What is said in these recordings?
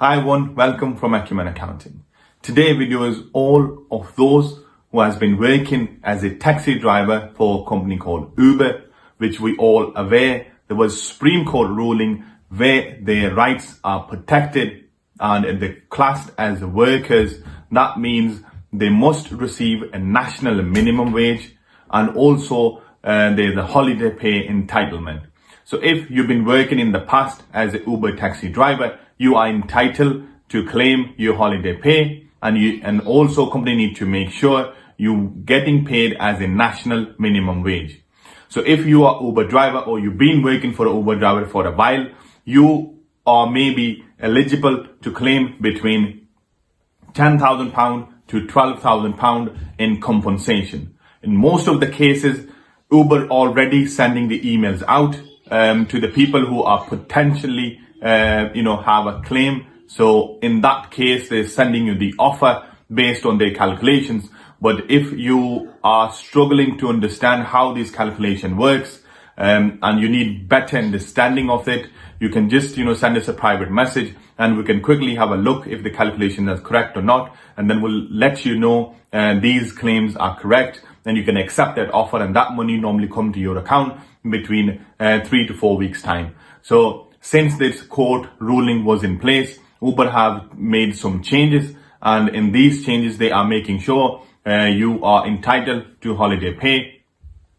Hi everyone, welcome from Acumen Accounting. Today's video is all of those who has been working as a taxi driver for a company called Uber, which we all aware there was Supreme Court ruling where their rights are protected and they're classed as workers. That means they must receive a national minimum wage and also there's a holiday pay entitlement. So if you've been working in the past as an Uber taxi driver, you are entitled to claim your holiday pay, and also company need to make sure you getting paid as a national minimum wage. So if you are Uber driver or you've been working for an Uber driver for a while, you are maybe eligible to claim between £10,000 to £12,000 in compensation. In most of the cases, Uber already sending the emails out to the people who are potentially have a claim. So in that case, they're sending you the offer based on their calculations. But if you are struggling to understand how this calculation works, and you need better understanding of it, you can just send us a private message and we can quickly have a look if the calculation is correct or not, and then we'll let you know these claims are correct, and you can accept that offer, and that money normally come to your account between 3 to 4 weeks time. So since this court ruling was in place, Uber have made some changes, and in these changes they are making sure you are entitled to holiday pay,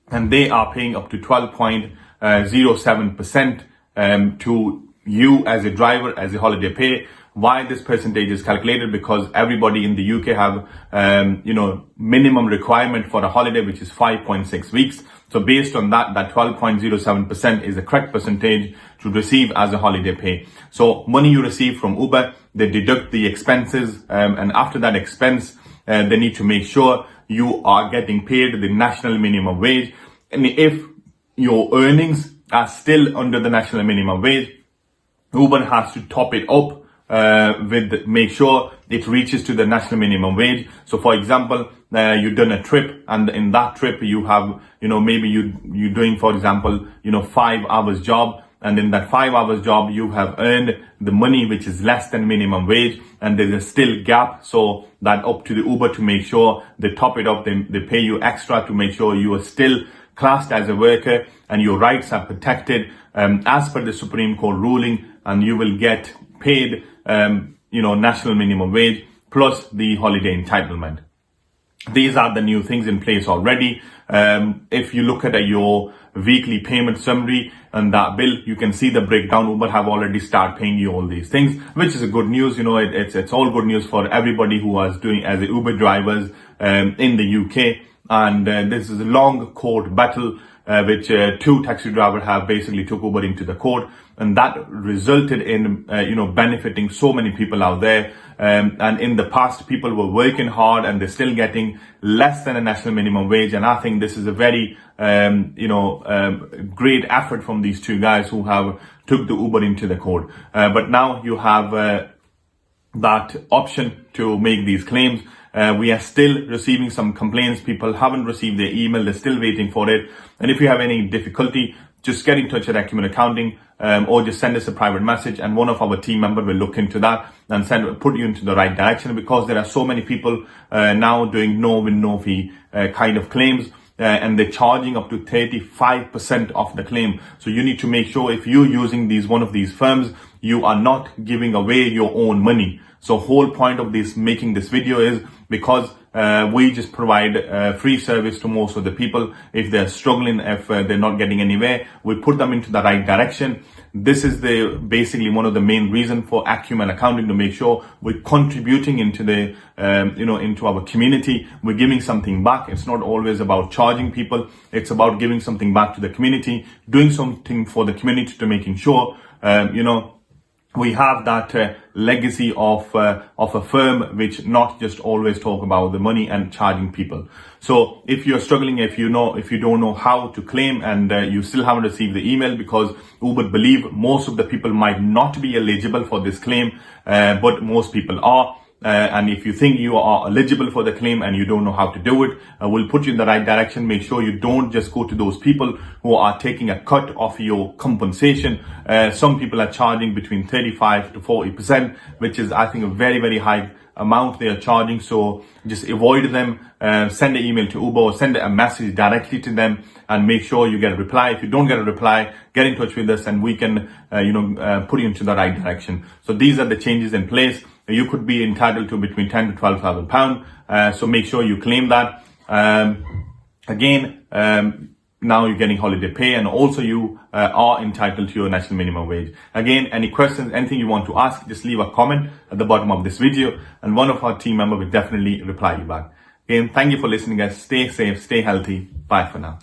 and they are paying up to 12.07% to you as a driver as a holiday pay. Why this percentage is calculated? Because everybody in the UK have minimum requirement for a holiday, which is 5.6 weeks. So based on that 12.07% is the correct percentage to receive as a holiday pay. So money you receive from Uber, they deduct the expenses, and after that expense, they need to make sure you are getting paid the national minimum wage. And if your earnings are still under the national minimum wage, Uber has to top it up make sure it reaches to the national minimum wage. So for example, you've done a trip, and in that trip you have, maybe you're doing, for example, 5 hours job, and in that 5 hours job you have earned the money which is less than minimum wage, and there's a still gap. So that up to the Uber to make sure they top it up, they pay you extra to make sure you are still classed as a worker and your rights are protected as per the Supreme Court ruling, and you will get paid national minimum wage plus the holiday entitlement. These are the new things in place already. If you look at your weekly payment summary and that bill, you can see the breakdown. Uber have already started paying you all these things, which is a good news. It's all good news for everybody who was doing as a Uber drivers in the UK. And this is a long court battle which 2 taxi drivers have basically took Uber into the court, and that resulted in benefiting so many people out there. And in the past, people were working hard and they're still getting less than a national minimum wage. And I think this is a very great effort from these 2 guys who have took the Uber into the court. But now you have that option to make these claims. We are still receiving some complaints. People haven't received their email. They're still waiting for it. And if you have any difficulty, just get in touch at Acumen Accounting, or just send us a private message, and one of our team members will look into that and put you into the right direction, because there are so many people now doing no win, no fee kind of claims. And they're charging up to 35% of the claim. So you need to make sure if you're using one of these firms, you are not giving away your own money. So whole point of making this video is because we just provide free service to most of the people. If they're struggling, if they're not getting anywhere, we put them into the right direction. This is basically one of the main reasons for Acumen Accounting, to make sure we're contributing into the into our community. We're giving something back. It's not always about charging people. It's about giving something back to the community, doing something for the community, to making sure we have that legacy of a firm which not just always talk about the money and charging people. So if you're struggling, if you don't know how to claim, and you still haven't received the email, because Uber believe most of the people might not be eligible for this claim, but most people are. and if you think you are eligible for the claim and you don't know how to do it, we'll put you in the right direction. Make sure you don't just go to those people who are taking a cut of your compensation. Some people are charging between 35 to 40%, which is, I think, a very, very high amount they are charging. So just avoid them. Send an email to Uber or send a message directly to them and make sure you get a reply. If you don't get a reply, get in touch with us and we can put you into the right direction. So these are the changes in place. You could be entitled to between 10 to 12,000 pounds. So make sure you claim that. Now you're getting holiday pay, and also you are entitled to your national minimum wage. Again, any questions, anything you want to ask, just leave a comment at the bottom of this video and one of our team members will definitely reply you back. Again, thank you for listening, guys. Stay safe, stay healthy. Bye for now.